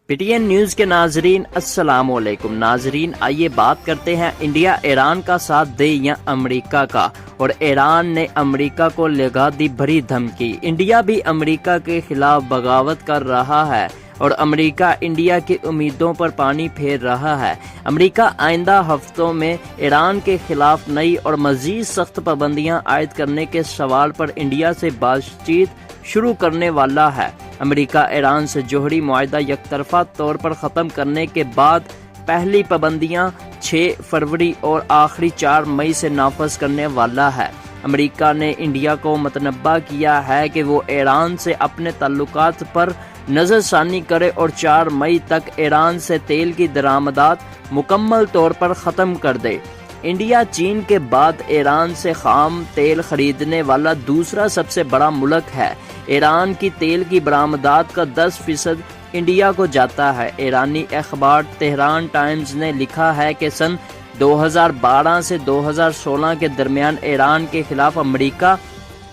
P T N news کے ناظرین السلام علیکم۔ ناظرین آئیے بات کرتے ہیں انڈیا ایران کا ساتھ دے یا امریکہ کا، اور ایران نے امریکہ کو لگا دی بڑی دھمکی۔ انڈیا بھی امریکہ کے خلاف بغاوت کر رہا ہے اور امریکہ انڈیا کی امیدوں پر پانی پھیر رہا ہے۔ امریکہ آئندہ ہفتوں میں ایران کے خلاف نئی اور مزید سخت پابندیاں عائد کرنے کے سوال پر انڈیا سے بات چیت شروع کرنے والا ہے۔ امریکہ ایران سے جوہری معاہدہ یک طرفہ طور پر ختم کرنے کے بعد پہلی پابندیاں 6 فروری اور آخری 4 مئی سے نافذ کرنے والا ہے۔ امریکہ نے انڈیا کو متنبہ کیا ہے کہ وہ ایران سے اپنے تعلقات پر نظر ثانی کرے اور 4 مئی تک ایران سے تیل کی درآمدات مکمل طور پر ختم کر دے۔ انڈیا چین کے بعد ایران سے خام تیل خریدنے والا دوسرا سب سے بڑا ملک ہے۔ ایران کی تیل کی برآمدات کا 10% انڈیا کو جاتا ہے۔ ایرانی اخبار تہران ٹائمز نے لکھا ہے کہ سن 2012 سے 2016 کے درمیان ایران کے خلاف امریکہ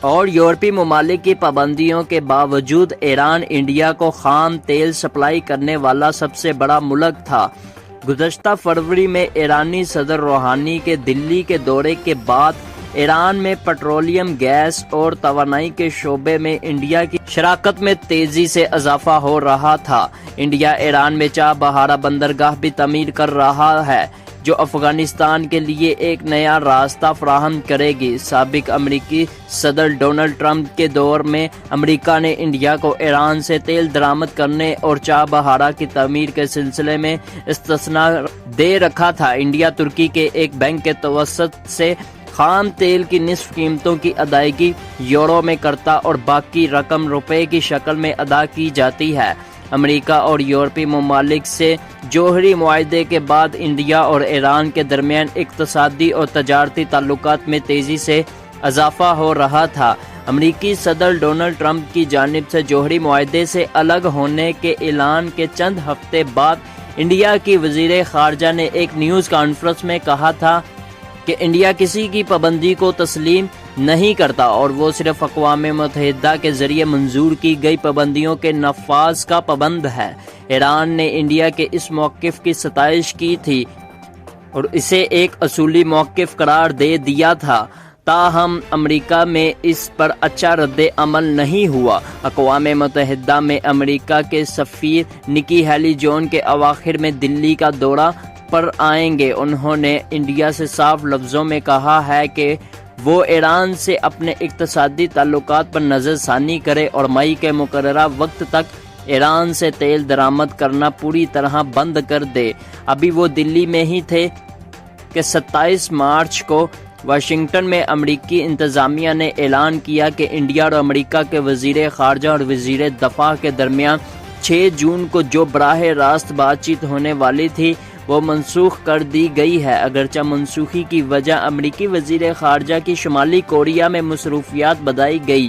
اور یورپی ممالک کی پابندیوں کے باوجود ایران انڈیا کو خام تیل سپلائی کرنے والا سب سے بڑا ملک تھا۔ گزشتہ فروری میں ایرانی صدر روحانی کے دلی کے دورے کے بعد ایران میں پیٹرولیم، گیس اور توانائی کے شعبے میں انڈیا کی شراکت میں تیزی سے اضافہ ہو رہا تھا۔ انڈیا ایران میں چاہ بہارا بندرگاہ بھی تعمیر کر رہا ہے جو افغانستان کے لیے ایک نیا راستہ فراہم کرے گی۔ سابق امریکی صدر ڈونلڈ ٹرمپ کے دور میں امریکہ نے انڈیا کو ایران سے تیل درآمد کرنے اور چاہ بہارا کی تعمیر کے سلسلے میں استثنا دے رکھا تھا۔ انڈیا ترکی کے ایک بینک کے توسط سے خام تیل کی نصف قیمتوں کی ادائیگی یورو میں کرتا اور باقی رقم روپے کی شکل میں ادا کی جاتی ہے۔ امریکہ اور یورپی ممالک سے جوہری معاہدے کے بعد انڈیا اور ایران کے درمیان اقتصادی اور تجارتی تعلقات میں تیزی سے اضافہ ہو رہا تھا۔ امریکی صدر ڈونلڈ ٹرمپ کی جانب سے جوہری معاہدے سے الگ ہونے کے اعلان کے چند ہفتے بعد انڈیا کی وزیر خارجہ نے ایک نیوز کانفرنس میں کہا تھا کہ انڈیا کسی کی پابندی کو تسلیم نہیں کرتا اور وہ صرف اقوام متحدہ کے ذریعے منظور کی گئی پابندیوں کے نفاذ کا پابند ہے۔ ایران نے انڈیا کے اس موقف کی ستائش کی تھی اور اسے ایک اصولی موقف قرار دے دیا تھا، تاہم امریکہ میں اس پر اچھا رد عمل نہیں ہوا۔ اقوام متحدہ میں امریکہ کے سفیر نکی ہیلی جون کے اواخر میں دلی کا دورہ پر آئیں گے۔ انہوں نے انڈیا سے صاف لفظوں میں کہا ہے کہ وہ ایران سے اپنے اقتصادی تعلقات پر نظر ثانی کرے اور مئی کے مقررہ وقت تک ایران سے تیل درآمد کرنا پوری طرح بند کر دے۔ ابھی وہ دلی میں ہی تھے کہ 27 مارچ کو واشنگٹن میں امریکی انتظامیہ نے اعلان کیا کہ انڈیا اور امریکہ کے وزیر خارجہ اور وزیر دفاع کے درمیان 6 جون کو جو براہ راست بات چیت ہونے والی تھی وہ منسوخ کر دی گئی ہے۔ اگرچہ منسوخی کی وجہ امریکی وزیر خارجہ کی شمالی کوریا میں مصروفیات بتائی گئی،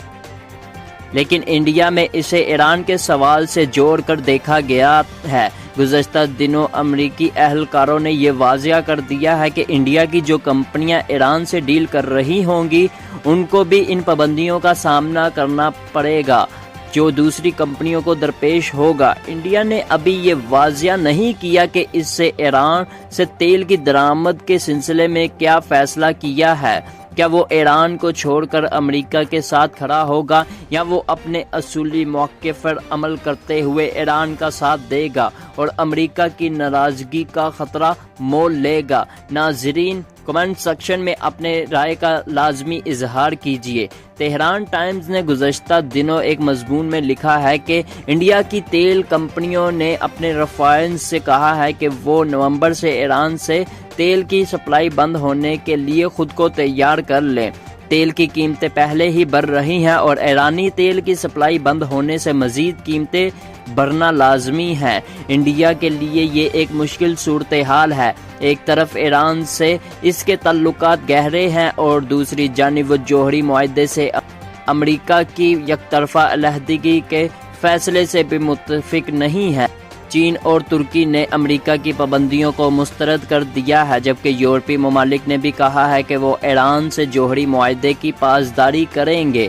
لیکن انڈیا میں اسے ایران کے سوال سے جوڑ کر دیکھا گیا ہے۔ گزشتہ دنوں امریکی اہلکاروں نے یہ واضح کر دیا ہے کہ انڈیا کی جو کمپنیاں ایران سے ڈیل کر رہی ہوں گی ان کو بھی ان پابندیوں کا سامنا کرنا پڑے گا جو دوسری کمپنیوں کو درپیش ہوگا۔ انڈیا نے ابھی یہ واضح نہیں کیا کہ اس سے ایران سے تیل کی درآمد کے سلسلے میں کیا فیصلہ کیا ہے۔ کیا وہ ایران کو چھوڑ کر امریکہ کے ساتھ کھڑا ہوگا یا وہ اپنے اصولی موقف پر عمل کرتے ہوئے ایران کا ساتھ دے گا اور امریکہ کی ناراضگی کا خطرہ مول لے گا؟ ناظرین کمنٹ سیکشن میں اپنے رائے کا لازمی اظہار کیجیے۔ تہران ٹائمز نے گزشتہ دنوں ایک مضمون میں لکھا ہے کہ انڈیا کی تیل کمپنیوں نے اپنے ریفائنرز سے کہا ہے کہ وہ نومبر سے ایران سے تیل کی سپلائی بند ہونے کے لیے خود کو تیار کر لیں۔ تیل کی قیمتیں پہلے ہی بڑھ رہی ہیں اور ایرانی تیل کی سپلائی بند ہونے سے مزید قیمتیں بڑھنا لازمی ہے۔ انڈیا کے لیے یہ ایک مشکل صورتحال ہے۔ ایک طرف ایران سے اس کے تعلقات گہرے ہیں اور دوسری جانب وہ جوہری معاہدے سے امریکہ کی یک طرفہ علیحدگی کے فیصلے سے بھی متفق نہیں ہے۔ چین اور ترکی نے امریکہ کی پابندیوں کو مسترد کر دیا ہے، جبکہ یورپی ممالک نے بھی کہا ہے کہ وہ ایران سے جوہری معاہدے کی پاسداری کریں گے۔